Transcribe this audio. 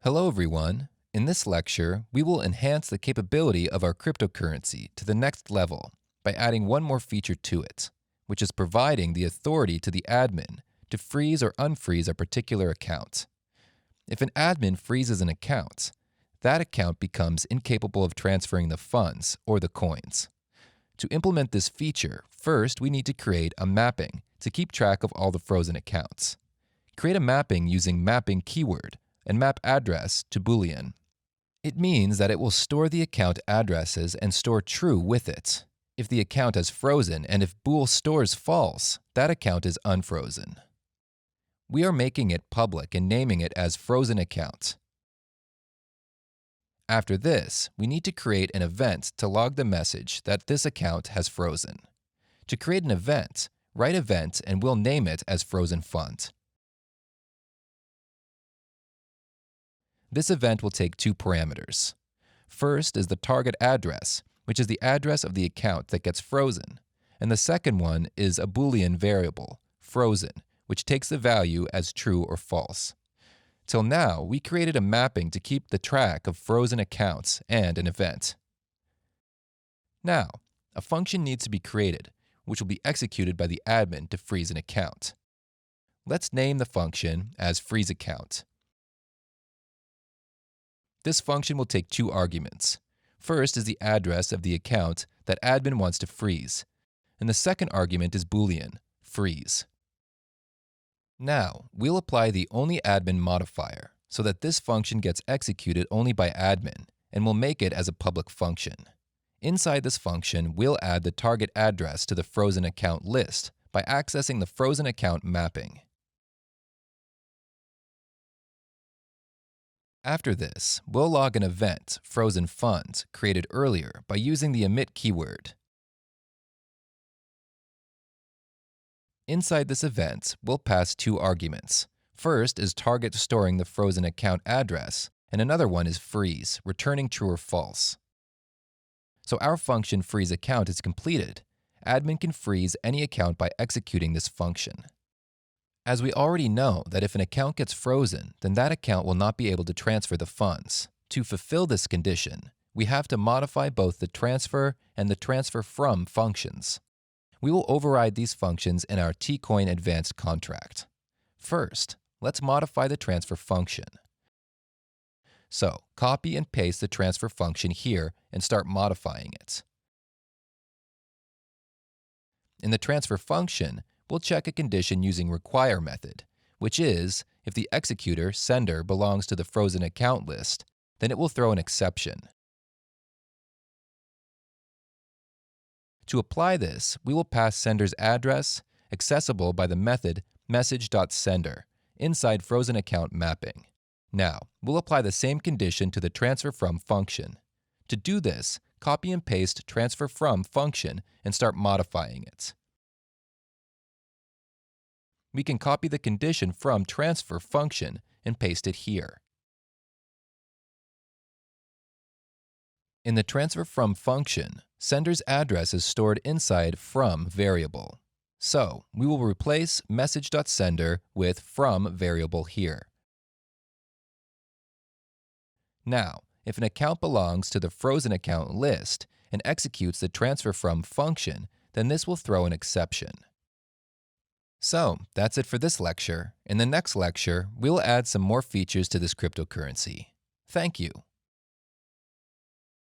Hello everyone. In this lecture, we will enhance the capability of our cryptocurrency to the next level by adding one more feature to it, which is providing the authority to the admin to freeze or unfreeze a particular account. If an admin freezes an account, that account becomes incapable of transferring the funds or the coins. To implement this feature, first we need to create a mapping to keep track of all the frozen accounts. Create a mapping using mapping keyword and map address to Boolean. It means that it will store the account addresses and store true with it. If the account has frozen and if bool stores false, that account is unfrozen. We are making it public and naming it as frozen account. After this, we need to create an event to log the message that this account has frozen. To create an event, write event and we'll name it as frozen fund. This event will take two parameters. First is the target address, which is the address of the account that gets frozen, and the second one is a Boolean variable, frozen, which takes the value as true or false. Till now, we created a mapping to keep the track of frozen accounts and an event. Now, a function needs to be created, which will be executed by the admin to freeze an account. Let's name the function as freezeAccount. This function will take two arguments. First is the address of the account that admin wants to freeze, and the second argument is Boolean, freeze. Now, we'll apply the onlyAdmin modifier so that this function gets executed only by admin, and we'll make it as a public function. Inside this function, we'll add the target address to the frozen account list by accessing the frozen account mapping. After this, we'll log an event, frozen funds, created earlier by using the emit keyword. Inside this event, we'll pass two arguments. First is target storing the frozen account address, and another one is freeze, returning true or false. So our function freezeAccount is completed. Admin can freeze any account by executing this function. As we already know that if an account gets frozen, then that account will not be able to transfer the funds. To fulfill this condition, we have to modify both the transfer and the transfer from functions. We will override these functions in our Tcoin advanced contract. First, let's modify the transfer function. So, copy and paste the transfer function here and start modifying it. In the transfer function, we'll check a condition using require method, which is, if the executor, sender, belongs to the frozen account list, then it will throw an exception. To apply this, we will pass sender's address, accessible by the method message.sender, inside frozen account mapping. Now, we'll apply the same condition to the transfer from function. To do this, copy and paste transfer from function and start modifying it. We can copy the condition from transfer function and paste it here. In the transfer from function, sender's address is stored inside from variable. So, we will replace message.sender with from variable here. Now, if an account belongs to the frozen account list and executes the transfer from function, then this will throw an exception. So, that's it for this lecture. In the next lecture, we'll add some more features to this cryptocurrency. Thank you.